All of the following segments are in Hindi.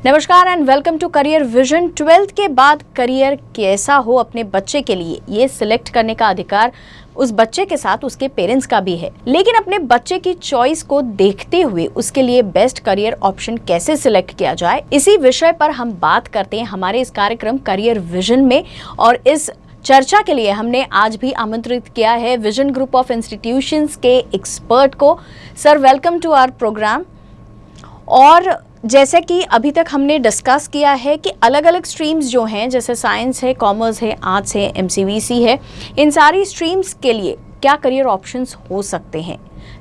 नमस्कार and welcome to career vision. 12th के बाद करियर कैसा हो अपने बच्चे के लिए ये सिलेक्ट करने का अधिकार उस बच्चे के साथ उसके पेरेंट्स का भी है, लेकिन अपने बच्चे की चॉइस को देखते हुए उसके लिए बेस्ट करियर ऑप्शन कैसे सिलेक्ट किया जाए, इसी विषय पर हम बात करते हैं हमारे इस कार्यक्रम करियर विजन में। और इस चर्चा के लिए हमने आज भी आमंत्रित किया है विजन ग्रुप ऑफ इंस्टीट्यूशंस के एक्सपर्ट को। Sir, welcome to our programme. और जैसे कि अभी तक हमने डिस्कस किया है कि अलग अलग स्ट्रीम्स जो हैं, जैसे साइंस है, कॉमर्स है, आर्ट्स है, एमसीवीसी है, इन सारी स्ट्रीम्स के लिए क्या करियर ऑप्शंस हो सकते हैं।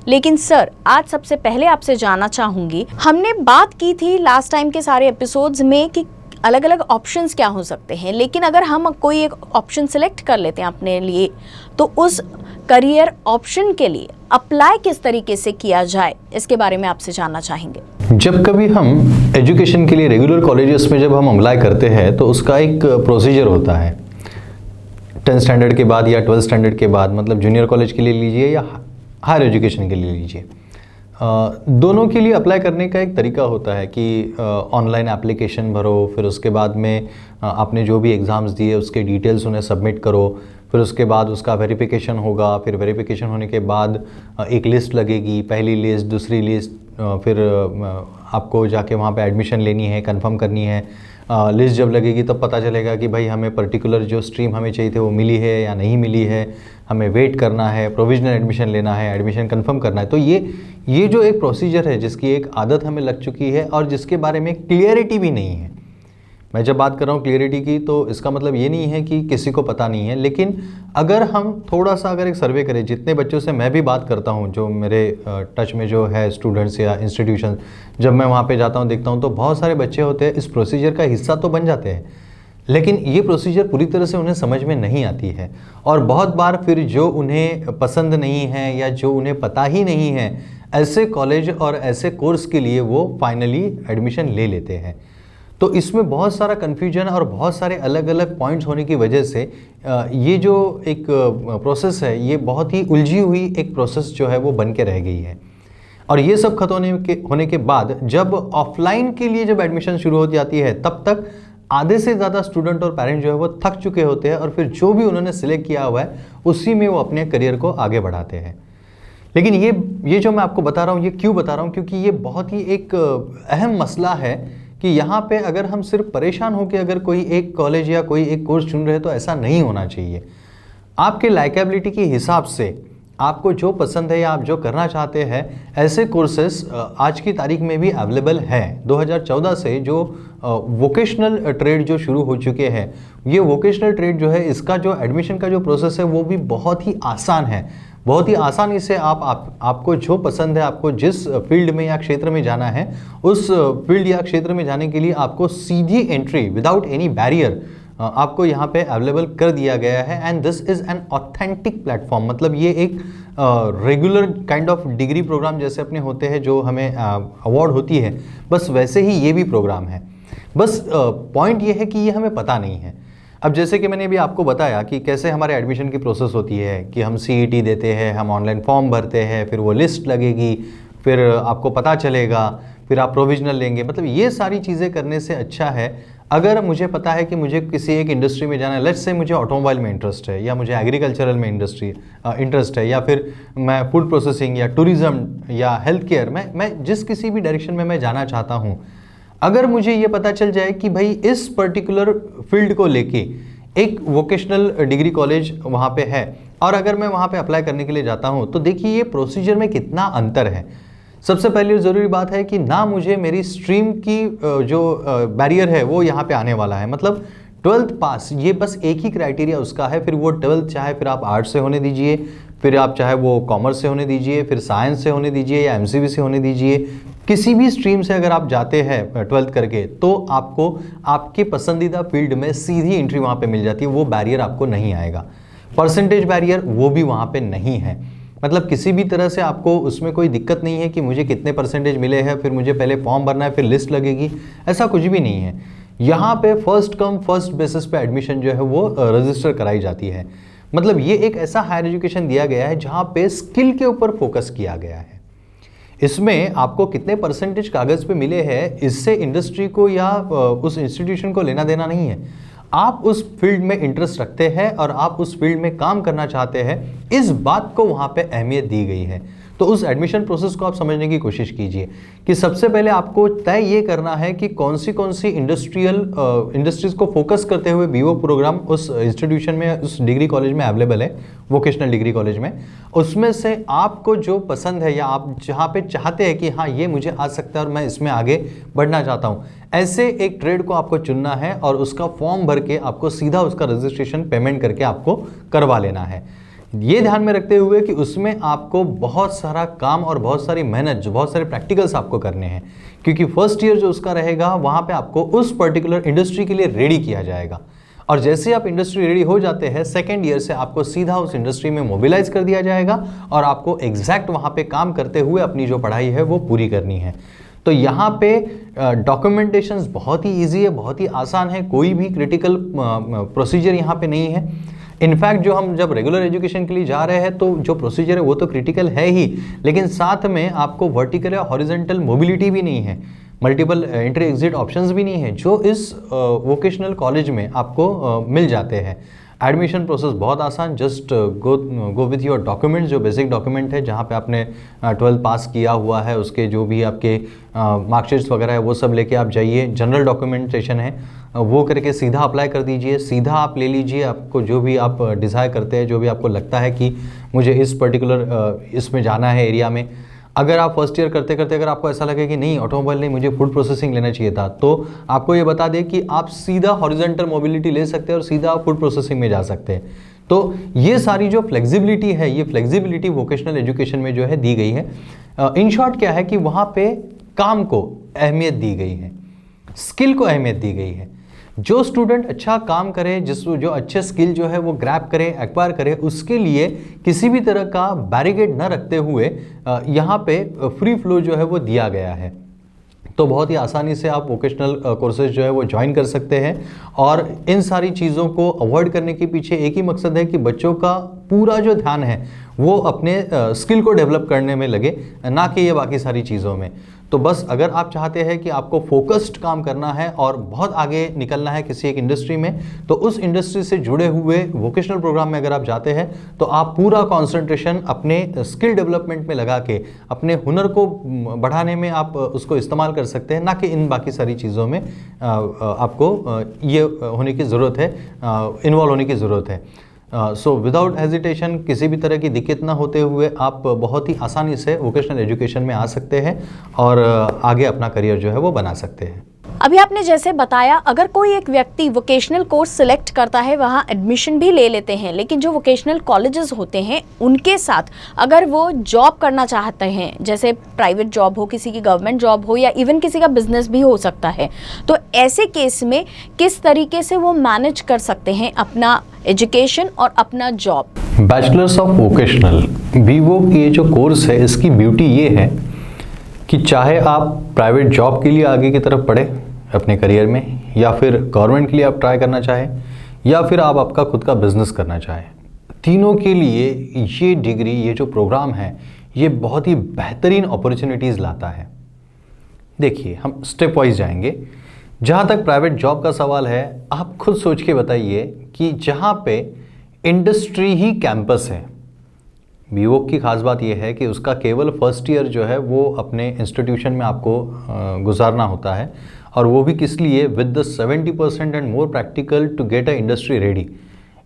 लेकिन सर, आज सबसे पहले आपसे जानना चाहूँगी, हमने बात की थी लास्ट टाइम के सारे एपिसोड्स में कि अलग अलग ऑप्शंस क्या हो सकते हैं, लेकिन अगर हम कोई एक ऑप्शन सेलेक्ट कर लेते हैं अपने लिए, तो उस करियर ऑप्शन के लिए अप्लाई किस तरीके से किया जाए, इसके बारे में आपसे जानना चाहेंगे। जब कभी हम एजुकेशन के लिए रेगुलर कॉलेजेस में जब हम अप्लाई करते हैं तो उसका एक प्रोसीजर होता है। 10th स्टैंडर्ड के बाद या 12th स्टैंडर्ड के बाद, मतलब जूनियर कॉलेज के लिए लीजिए या हायर एजुकेशन के लिए लीजिए, दोनों के लिए अप्लाई करने का एक तरीका होता है कि ऑनलाइन एप्लीकेशन भरो, फिर उसके बाद में आपने जो भी एग्ज़ाम्स दिए उसके डिटेल्स उन्हें सबमिट करो, फिर उसके बाद उसका वेरिफिकेशन होगा, फिर वेरिफिकेशन होने के बाद एक लिस्ट लगेगी, पहली लिस्ट, दूसरी लिस्ट, फिर आपको जाके वहाँ पे एडमिशन लेनी है, कंफर्म करनी है। लिस्ट जब लगेगी तब पता चलेगा कि भाई हमें पर्टिकुलर जो स्ट्रीम हमें चाहिए थे वो मिली है या नहीं मिली है, हमें वेट करना है, प्रोविजनल एडमिशन लेना है, एडमिशन कंफर्म करना है। तो ये जो एक प्रोसीजर है जिसकी एक आदत हमें लग चुकी है और जिसके बारे में क्लियरिटी भी नहीं है। मैं जब बात कर रहा हूँ क्लियरिटी की, तो इसका मतलब ये नहीं है कि किसी को पता नहीं है, लेकिन अगर हम थोड़ा सा अगर एक सर्वे करें, जितने बच्चों से मैं भी बात करता हूँ, जो मेरे टच में जो है स्टूडेंट्स या इंस्टीट्यूशन, जब मैं वहाँ पे जाता हूँ देखता हूँ तो बहुत सारे बच्चे होते हैं इस प्रोसीजर का हिस्सा तो बन जाते हैं, लेकिन ये प्रोसीजर पूरी तरह से उन्हें समझ में नहीं आती है। और बहुत बार फिर जो उन्हें पसंद नहीं है या जो उन्हें पता ही नहीं है, ऐसे कॉलेज और ऐसे कोर्स के लिए वो फाइनली एडमिशन ले लेते हैं। तो इसमें बहुत सारा कन्फ्यूजन और बहुत सारे अलग अलग पॉइंट्स होने की वजह से ये जो एक प्रोसेस है, ये बहुत ही उलझी हुई एक प्रोसेस जो है वो बन के रह गई है। और ये सब खत्म होने के बाद जब ऑफलाइन के लिए जब एडमिशन शुरू हो जाती है, तब तक आधे से ज़्यादा स्टूडेंट और पेरेंट जो है वो थक चुके होते हैं और फिर जो भी उन्होंने सिलेक्ट किया हुआ है उसी में वो अपने करियर को आगे बढ़ाते हैं। लेकिन ये जो मैं आपको बता रहा हूँ, ये क्यों बता रहा हूँ, क्योंकि ये बहुत ही एक अहम मसला है कि यहाँ पे अगर हम सिर्फ परेशान होकर अगर कोई एक कॉलेज या कोई एक कोर्स चुन रहे हैं तो ऐसा नहीं होना चाहिए। आपके लाइकेबिलिटी के हिसाब से आपको जो पसंद है या आप जो करना चाहते हैं, ऐसे कोर्सेस आज की तारीख में भी अवेलेबल हैं। 2014 से जो वोकेशनल ट्रेड जो शुरू हो चुके हैं, ये वोकेशनल ट्रेड जो है, इसका जो एडमिशन का जो प्रोसेस है वो भी बहुत ही आसान है। बहुत ही आसानी से आपको जो पसंद है, आपको जिस फील्ड में या क्षेत्र में जाना है, उस फील्ड या क्षेत्र में जाने के लिए आपको सीधी एंट्री विदाउट एनी बैरियर आपको यहाँ पे अवेलेबल कर दिया गया है। And this is an authentic platform. मतलब ये एक regular kind of degree programme जैसे अपने होते हैं, जो हमें अवार्ड होती है, बस वैसे ही ये भी प्रोग्राम है। बस पॉइंट ये है कि ये हमें पता नहीं है। अब जैसे कि मैंने भी आपको बताया कि कैसे हमारे एडमिशन की प्रोसेस होती है कि हम CET देते हैं, हम ऑनलाइन फॉर्म भरते हैं, फिर वो लिस्ट लगेगी, फिर आपको पता चलेगा, फिर आप प्रोविजनल लेंगे। मतलब ये सारी चीज़ें करने से अच्छा है अगर मुझे पता है कि मुझे किसी एक इंडस्ट्री में जाना है। लेट्स से मुझे ऑटोमोबाइल में इंटरेस्ट है, या मुझे एग्रीकल्चरल में इंटरेस्ट है, या फिर मैं फूड प्रोसेसिंग या टूरिज़्म या हेल्थ केयर, मैं जिस किसी भी डायरेक्शन में मैं जाना चाहता हूँ, अगर मुझे ये पता चल जाए कि भाई इस पर्टिकुलर फील्ड को लेके एक वोकेशनल डिग्री कॉलेज वहाँ पे है, और अगर मैं वहाँ पे अप्लाई करने के लिए जाता हूँ, तो देखिए ये प्रोसीजर में कितना अंतर है। सबसे पहले ज़रूरी बात है कि ना मुझे मेरी स्ट्रीम की जो बैरियर है वो यहाँ पे आने वाला है। मतलब 12th पास, ये बस एक ही क्राइटेरिया उसका है। फिर वो 12th चाहे फिर आप आर्ट्स से होने दीजिए, फिर आप चाहे वो कॉमर्स से होने दीजिए, फिर साइंस से होने दीजिए या MCV से होने दीजिए, किसी भी स्ट्रीम से अगर आप जाते हैं 12th करके, तो आपको आपके पसंदीदा फील्ड में सीधी एंट्री वहाँ पे मिल जाती है। वो बैरियर आपको नहीं आएगा। परसेंटेज बैरियर वो भी वहाँ पे नहीं है। मतलब किसी भी तरह से आपको उसमें कोई दिक्कत नहीं है कि मुझे कितने परसेंटेज मिले हैं, फिर मुझे पहले फॉर्म भरना है, फिर लिस्ट लगेगी, ऐसा कुछ भी नहीं है। यहाँ पे फर्स्ट कम फर्स्ट बेसिस पे एडमिशन जो है वो रजिस्टर कराई जाती है। मतलब ये एक ऐसा हायर एजुकेशन दिया गया है जहाँ पे स्किल के ऊपर फोकस किया गया है। इसमें आपको कितने परसेंटेज कागज़ पे मिले हैं इससे इंडस्ट्री को या उस इंस्टीट्यूशन को लेना देना नहीं है। आप उस फील्ड में इंटरेस्ट रखते हैं और आप उस फील्ड में काम करना चाहते हैं, इस बात को वहाँ पे अहमियत दी गई है। तो उस एडमिशन प्रोसेस को आप समझने की कोशिश कीजिए कि सबसे पहले आपको तय ये करना है कि कौन सी इंडस्ट्रीज़ को फोकस करते हुए बीओ प्रोग्राम उस इंस्टीट्यूशन में, उस डिग्री कॉलेज में अवेलेबल है, वोकेशनल डिग्री कॉलेज में। उसमें से आपको जो पसंद है या आप जहाँ पे चाहते हैं कि हाँ ये मुझे आ सकता है और मैं इसमें आगे बढ़ना चाहता हूँ, ऐसे एक ट्रेड को आपको चुनना है और उसका फॉर्म भर के आपको सीधा उसका रजिस्ट्रेशन पेमेंट करके आपको करवा लेना है। ये ध्यान में रखते हुए कि उसमें आपको बहुत सारा काम और बहुत सारी मेहनत, जो बहुत सारे प्रैक्टिकल्स आपको करने हैं, क्योंकि फर्स्ट ईयर जो उसका रहेगा वहाँ पे आपको उस पर्टिकुलर इंडस्ट्री के लिए रेडी किया जाएगा। और जैसे आप इंडस्ट्री रेडी हो जाते हैं, सेकेंड ईयर से आपको सीधा उस इंडस्ट्री में मोबिलाइज कर दिया जाएगा और आपको एग्जैक्ट वहाँ पे काम करते हुए अपनी जो पढ़ाई है वो पूरी करनी है। तो यहाँ पे डॉक्यूमेंटेशंस बहुत ही ईजी है, बहुत ही आसान है, कोई भी क्रिटिकल प्रोसीजर यहाँ पे नहीं है। इनफैक्ट जो हम जब रेगुलर एजुकेशन के लिए जा रहे हैं तो जो प्रोसीजर है वो तो क्रिटिकल है ही, लेकिन साथ में आपको वर्टिकल या हॉरिजॉन्टल मोबिलिटी भी नहीं है, मल्टीपल एंट्री एग्जिट ऑप्शंस भी नहीं है, जो इस वोकेशनल कॉलेज में आपको मिल जाते हैं। एडमिशन प्रोसेस बहुत आसान, just go with your documents, जो बेसिक डॉक्यूमेंट है जहाँ पे आपने 12th पास किया हुआ है, उसके जो भी आपके मार्कशीट्स वगैरह है वो सब लेके आप जाइए। जनरल डॉक्यूमेंटेशन है वो करके सीधा अप्लाई कर दीजिए, सीधा आप ले लीजिए आपको जो भी आप डिसाइड करते हैं, जो भी आपको लगता है कि मुझे इस पर्टिकुलर इसमें जाना है एरिया में। अगर आप फर्स्ट ईयर करते करते अगर आपको ऐसा लगे कि नहीं ऑटोमोबाइल नहीं, मुझे फूड प्रोसेसिंग लेना चाहिए था, तो आपको ये बता दें कि आप सीधा हॉरिजॉन्टल मोबिलिटी ले सकते हैं और सीधा आप फूड प्रोसेसिंग में जा सकते हैं। तो ये सारी जो फ्लेक्सिबिलिटी है, ये फ्लेक्सिबिलिटी वोकेशनल एजुकेशन में जो है दी गई है। इन शॉर्ट क्या है कि वहाँ पे काम को अहमियत दी गई है, स्किल को अहमियत दी गई है। जो स्टूडेंट अच्छा काम करे, जो अच्छे स्किल जो है वो ग्रैब करे, एक्वायर करे, उसके लिए किसी भी तरह का बैरिकेड न रखते हुए यहाँ पे फ्री फ्लो जो है वो दिया गया है। तो बहुत ही आसानी से आप वोकेशनल कोर्सेज जो है वो ज्वाइन कर सकते हैं। और इन सारी चीज़ों को अवॉइड करने के पीछे एक ही मकसद है कि बच्चों का पूरा जो ध्यान है वो अपने स्किल को डेवलप करने में लगे, ना कि ये बाकी सारी चीज़ों में। तो बस अगर आप चाहते हैं कि आपको फोकस्ड काम करना है और बहुत आगे निकलना है किसी एक इंडस्ट्री में, तो उस इंडस्ट्री से जुड़े हुए वोकेशनल प्रोग्राम में अगर आप जाते हैं तो आप पूरा कंसंट्रेशन अपने स्किल डेवलपमेंट में लगा के अपने हुनर को बढ़ाने में आप उसको इस्तेमाल कर सकते हैं, ना कि इन बाकी सारी चीज़ों में आपको ये होने की ज़रूरत है, इन्वॉल्व होने की ज़रूरत है। सो विदाउट हेजिटेशन, किसी भी तरह की दिक्कत ना होते हुए आप बहुत ही आसानी से वोकेशनल एजुकेशन में आ सकते हैं और आगे अपना करियर जो है वो बना सकते हैं। अभी आपने जैसे बताया, अगर कोई एक व्यक्ति वोकेशनल कोर्स सिलेक्ट करता है, वहाँ एडमिशन भी ले लेते हैं, लेकिन जो वोकेशनल कॉलेजेस होते हैं उनके साथ अगर वो जॉब करना चाहते हैं, जैसे प्राइवेट जॉब हो, किसी की गवर्नमेंट जॉब हो, या इवन किसी का बिजनेस भी हो सकता है, तो ऐसे केस में किस तरीके से वो मैनेज कर सकते हैं अपना एजुकेशन और अपना job? Bachelors of vocational Vivo ये जो कोर्स है, इसकी ब्यूटी ये है कि चाहे आप प्राइवेट जॉब के लिए आगे की तरफ पढ़े अपने करियर में, या फिर गवर्नमेंट के लिए आप ट्राई करना चाहें, या फिर आप आपका खुद का बिजनेस करना चाहें, तीनों के लिए ये डिग्री, ये जो प्रोग्राम है, ये बहुत ही बेहतरीन अपॉर्चुनिटीज़ लाता है। देखिए, हम स्टेप वाइज जाएंगे। जहाँ तक प्राइवेट जॉब का सवाल है, आप खुद सोच के बताइए कि जहाँ पे इंडस्ट्री ही कैंपस है, बीवो की खास बात यह है कि उसका केवल फर्स्ट ईयर जो है वो अपने इंस्टीट्यूशन में आपको गुजारना होता है, और वो भी किस लिए, with the 70% and more practical to get a industry ready.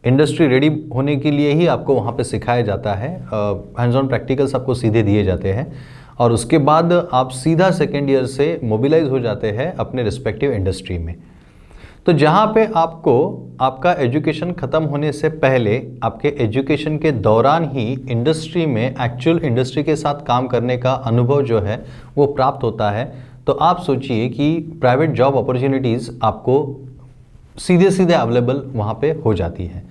Industry ready होने के लिए ही आपको वहाँ पे सिखाया जाता है, हैंड्स ऑन प्रैक्टिकल्स आपको सीधे दिए जाते हैं, और उसके बाद आप सीधा सेकेंड ईयर से मोबिलाइज हो जाते हैं अपने रिस्पेक्टिव इंडस्ट्री में। तो जहाँ पे आपको आपका एजुकेशन ख़त्म होने से पहले, आपके एजुकेशन के दौरान ही इंडस्ट्री में, एक्चुअल इंडस्ट्री के साथ काम करने का अनुभव जो है वो प्राप्त होता है। तो आप सोचिए कि प्राइवेट जॉब अपॉर्चुनिटीज़ आपको सीधे सीधे अवेलेबल वहाँ पे हो जाती है।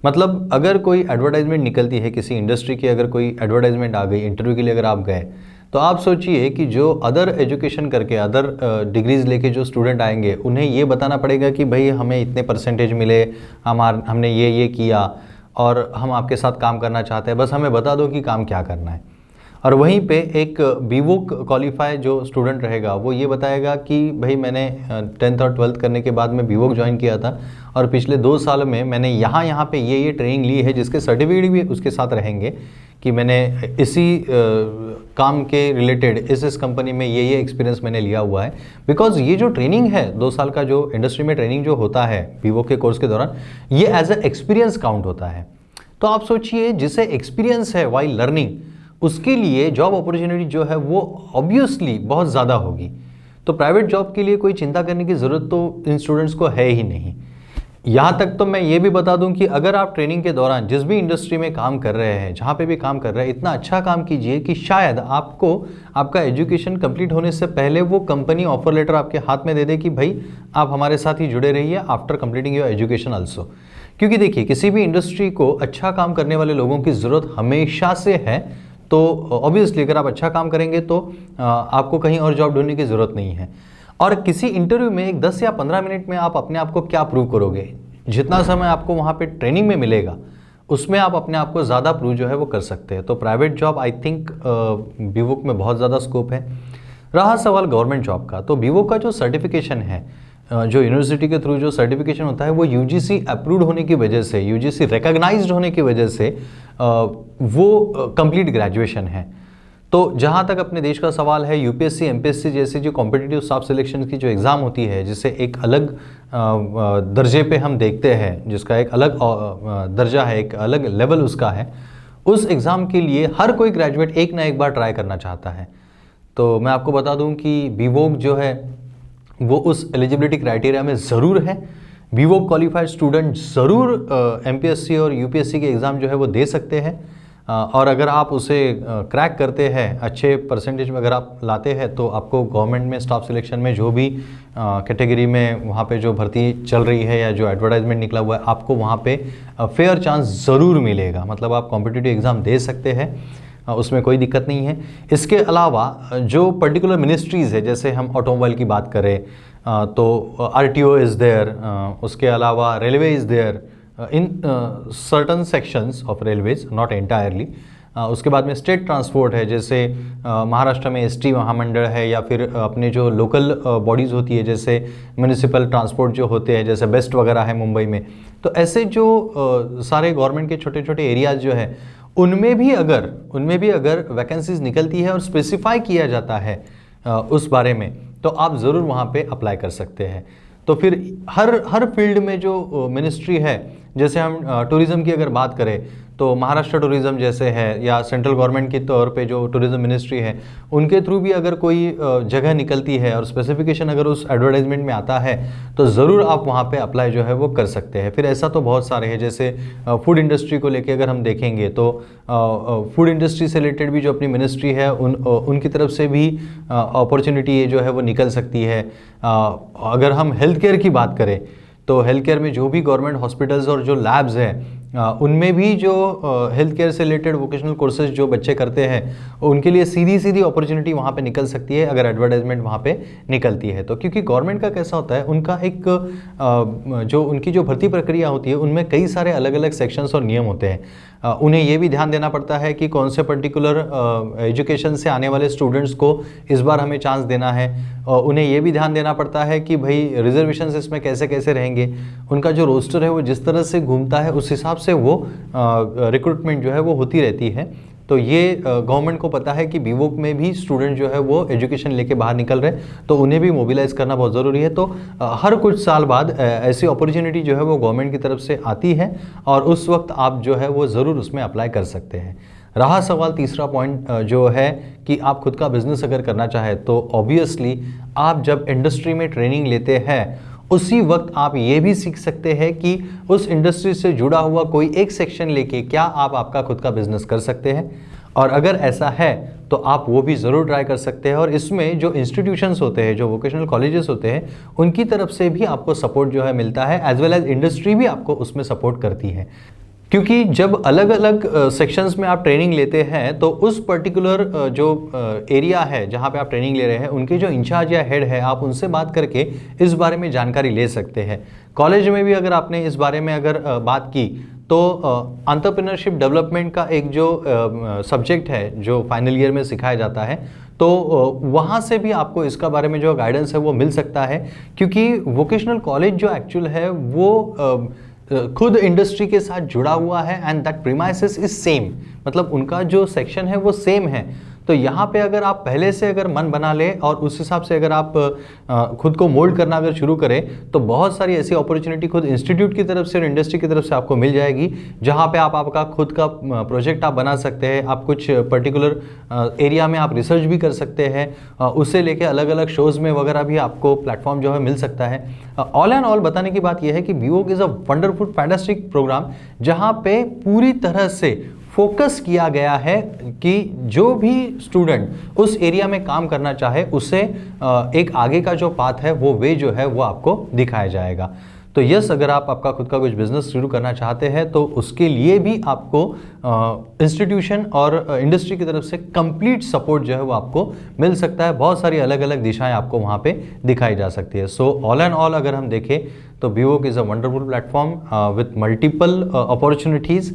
मतलब अगर कोई एडवर्टाइजमेंट निकलती है किसी इंडस्ट्री की, अगर कोई एडवर्टाइजमेंट आ गई, इंटरव्यू के लिए अगर आप गए, तो आप सोचिए कि जो अदर एजुकेशन करके, अदर डिग्रीज़ लेके जो स्टूडेंट आएंगे, उन्हें ये बताना पड़ेगा कि भाई हमें इतने परसेंटेज मिले, हमने ये किया और हम आपके साथ काम करना चाहते हैं, बस हमें बता दो कि काम क्या करना है। और वहीं पे एक बीवोक क्वालिफाई जो स्टूडेंट रहेगा वो ये बताएगा कि भाई मैंने 10th और 12th करने के बाद मैं बीवोक ज्वाइन किया था और पिछले 2 साल में मैंने यहाँ पे ये ट्रेनिंग ली है, जिसके सर्टिफिकेट भी उसके साथ रहेंगे कि मैंने इसी काम के रिलेटेड इस कंपनी में ये एक्सपीरियंस मैंने लिया हुआ है। बिकॉज ये जो ट्रेनिंग है 2 साल का जो इंडस्ट्री में ट्रेनिंग जो होता है बीवोक के कोर्स के दौरान, ये एज ए एक्सपीरियंस काउंट होता है। तो आप सोचिए जिसे एक्सपीरियंस है वाइल लर्निंग, उसके लिए जॉब अपॉर्चुनिटी जो है वो ऑब्वियसली बहुत ज़्यादा होगी। तो प्राइवेट जॉब के लिए कोई चिंता करने की ज़रूरत तो इन स्टूडेंट्स को है ही नहीं। यहाँ तक तो मैं ये भी बता दूं कि अगर आप ट्रेनिंग के दौरान जिस भी इंडस्ट्री में काम कर रहे हैं, जहाँ पे भी काम कर रहे हैं, इतना अच्छा काम कीजिए कि शायद आपको आपका एजुकेशन कंप्लीट होने से पहले वो कंपनी ऑफर लेटर आपके हाथ में दे दे कि भाई आप हमारे साथ ही जुड़े रहिए after completing your education also. क्योंकि देखिए किसी भी इंडस्ट्री को अच्छा काम करने वाले लोगों की ज़रूरत हमेशा से है। तो ऑब्वियसली अगर आप अच्छा काम करेंगे तो आपको कहीं और जॉब ढूंढने की ज़रूरत नहीं है। और किसी इंटरव्यू में एक 10 या 15 मिनट में आप अपने आप को क्या प्रूव करोगे, जितना समय आपको वहाँ पे ट्रेनिंग में मिलेगा उसमें आप अपने आप को ज़्यादा प्रूव जो है वो कर सकते हैं। तो private job I think BVoc में बहुत ज़्यादा स्कोप है। रहा सवाल गवर्नमेंट जॉब का, तो बीवोक का जो सर्टिफिकेशन है, जो यूनिवर्सिटी के थ्रू जो सर्टिफिकेशन होता है वो यूजीसी अप्रूव्ड होने की वजह से, यूजीसी रिकॉग्नाइज्ड होने की वजह से वो कंप्लीट ग्रेजुएशन है। तो जहाँ तक अपने देश का सवाल है, यूपीएससी एमपीएससी जैसी जो कॉम्पिटिटिव स्टाफ सिलेक्शन की जो एग्ज़ाम होती है, जिसे एक अलग दर्जे पे हम देखते हैं, जिसका एक अलग दर्जा है, एक अलग लेवल उसका है, उस एग्ज़ाम के लिए हर कोई ग्रेजुएट एक ना एक बार ट्राई करना चाहता है। तो मैं आपको बता दूं कि बीवोक जो है वो उस एलिजिबिलिटी क्राइटेरिया में ज़रूर है। बीवोक क्वालिफाइड स्टूडेंट ज़रूर एमपीएससी और यूपीएससी के एग्ज़ाम जो है वो दे सकते हैं। और अगर आप उसे क्रैक करते हैं, अच्छे परसेंटेज में अगर आप लाते हैं, तो आपको गवर्नमेंट में स्टाफ सिलेक्शन में जो भी कैटेगरी में वहाँ पे जो भर्ती चल रही है या जो एडवर्टाइजमेंट निकला हुआ है, आपको वहाँ पे फेयर चांस ज़रूर मिलेगा। मतलब आप कॉम्पिटिटिव एग्ज़ाम दे सकते हैं, उसमें कोई दिक्कत नहीं है। इसके अलावा जो पर्टिकुलर मिनिस्ट्रीज़ है, जैसे हम ऑटोमोबाइल की बात करें तो आरटीओ इज़ देयर, उसके अलावा railway is there in certain sections of railways, not entirely. उसके बाद में स्टेट ट्रांसपोर्ट है, जैसे महाराष्ट्र में एसटी महामंडल है, या फिर अपने जो लोकल बॉडीज़ होती है जैसे म्यूनिसिपल ट्रांसपोर्ट जो होते हैं, जैसे बेस्ट वगैरह है मुंबई में। तो ऐसे जो सारे गवर्नमेंट के छोटे छोटे एरियाज़ जो है उनमें भी अगर वैकेंसीज निकलती है और स्पेसिफाई किया जाता है उस बारे में, तो आप ज़रूर वहाँ पे अप्लाई कर सकते हैं। तो फिर हर फील्ड में जो मिनिस्ट्री है, जैसे हम टूरिज़्म की अगर बात करें तो महाराष्ट्र टूरिज़्म जैसे है, या सेंट्रल गवर्नमेंट की तौर पे जो टूरिज़्म मिनिस्ट्री है, उनके थ्रू भी अगर कोई जगह निकलती है और स्पेसिफिकेशन अगर उस एडवर्टाइजमेंट में आता है, तो ज़रूर आप वहाँ पे अप्लाई जो है वो कर सकते हैं। फिर ऐसा तो बहुत सारे हैं, जैसे फूड इंडस्ट्री को लेके अगर हम देखेंगे तो फूड इंडस्ट्री से रिलेटेड भी जो अपनी मिनिस्ट्री है उनकी तरफ से भी अपॉर्चुनिटी जो है वो निकल सकती है। अगर हम हेल्थ केयर की बात करें तो हेल्थ केयर में जो भी गवर्नमेंट हॉस्पिटल्स और जो लैब्स हैं उनमें भी जो हेल्थ केयर से रिलेटेड वोकेशनल कोर्सेज जो बच्चे करते हैं, उनके लिए सीधी अपॉर्चुनिटी वहाँ पे निकल सकती है अगर एडवर्टाइजमेंट वहाँ पे निकलती है। तो क्योंकि गवर्नमेंट का कैसा होता है, उनका एक जो उनकी जो भर्ती प्रक्रिया होती है उनमें कई सारे अलग अलग सेक्शंस और नियम होते हैं। उन्हें ये भी ध्यान देना पड़ता है कि कौन से पर्टिकुलर एजुकेशन से आने वाले स्टूडेंट्स को इस बार हमें चांस देना है। उन्हें ये भी ध्यान देना पड़ता है कि भाई रिजर्वेशंस इसमें कैसे कैसे रहेंगे, उनका जो रोस्टर है वो जिस तरह से घूमता है उस हिसाब से वो रिक्रूटमेंट जो है वो होती रहती है। तो ये गवर्नमेंट को पता है कि बीवोक में भी स्टूडेंट जो है वो एजुकेशन लेके बाहर निकल रहे हैं, तो उन्हें भी मोबिलाइज करना बहुत ज़रूरी है। तो हर कुछ साल बाद ऐसी अपॉर्चुनिटी जो है वो गवर्नमेंट की तरफ से आती है और उस वक्त आप जो है वो ज़रूर उसमें अप्लाई कर सकते हैं। रहा सवाल तीसरा पॉइंट जो है कि आप खुद का बिजनेस अगर करना चाहें, तो ऑब्वियसली आप जब इंडस्ट्री में ट्रेनिंग लेते हैं उसी वक्त आप ये भी सीख सकते हैं कि उस इंडस्ट्री से जुड़ा हुआ कोई एक सेक्शन लेके क्या आप आपका खुद का बिजनेस कर सकते हैं, और अगर ऐसा है तो आप वो भी ज़रूर ट्राई कर सकते हैं। और इसमें जो इंस्टीट्यूशंस होते हैं, जो वोकेशनल कॉलेजेस होते हैं, उनकी तरफ से भी आपको सपोर्ट जो है मिलता है, एज वेल एज इंडस्ट्री भी आपको उसमें सपोर्ट करती है। क्योंकि जब अलग अलग सेक्शंस में आप ट्रेनिंग लेते हैं तो उस पर्टिकुलर जो एरिया है जहाँ पे आप ट्रेनिंग ले रहे हैं, उनके जो इंचार्ज या हेड है, आप उनसे बात करके इस बारे में जानकारी ले सकते हैं। कॉलेज में भी अगर आपने इस बारे में अगर बात की तो एंटरप्रेन्योरशिप डेवलपमेंट का एक जो सब्जेक्ट है जो फाइनल ईयर में सिखाया जाता है, तो वहाँ से भी आपको इसका बारे में जो गाइडेंस है वो मिल सकता है, क्योंकि वोकेशनल कॉलेज जो एक्चुअल है वो खुद इंडस्ट्री के साथ जुड़ा हुआ है and that premises is same, मतलब उनका जो सेक्शन है वो सेम है। तो यहाँ पे अगर आप पहले से अगर मन बना ले और उस हिसाब से अगर आप खुद को मोल्ड करना अगर शुरू करें, तो बहुत सारी ऐसी अपॉर्चुनिटी खुद इंस्टीट्यूट की तरफ से और इंडस्ट्री की तरफ से आपको मिल जाएगी, जहाँ पे आप आपका खुद का प्रोजेक्ट आप बना सकते हैं। आप कुछ पर्टिकुलर एरिया में आप रिसर्च भी कर सकते हैं, उससे लेके अलग अलग शोज़ में वगैरह भी आपको प्लेटफॉर्म जो है मिल सकता है। ऑल एंड ऑल बताने की बात यह है कि BVOC is a wonderful fantastic programme, जहाँ पे पूरी तरह से फोकस किया गया है कि जो भी स्टूडेंट उस एरिया में काम करना चाहे उसे एक आगे का जो पाथ है वो वे जो है वो आपको दिखाया जाएगा। तो यस, अगर आप आपका खुद का कुछ बिजनेस शुरू करना चाहते हैं तो उसके लिए भी आपको इंस्टीट्यूशन और इंडस्ट्री की तरफ से कंप्लीट सपोर्ट जो है वो आपको मिल सकता है। बहुत सारी अलग अलग दिशाएं आपको वहाँ पे दिखाई जा सकती है। सो ऑल एंड ऑल अगर हम देखें तो BVOC is a wonderful platform with multiple opportunities,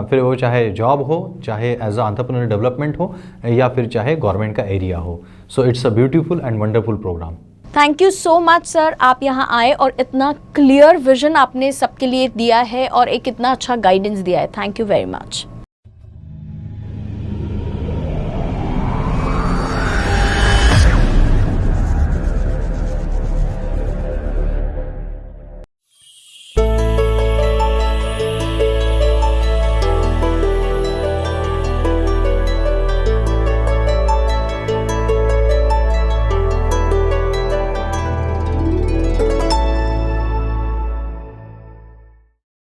फिर वो चाहे जॉब हो, चाहे एज अ एंटरप्रेन्योर डेवलपमेंट हो, या फिर चाहे गवर्नमेंट का एरिया हो। So it's a beautiful and wonderful programme. Thank you so much sir, आप यहाँ आए और इतना क्लियर विजन आपने सबके लिए दिया है और एक इतना अच्छा गाइडेंस दिया है। Thank you very much.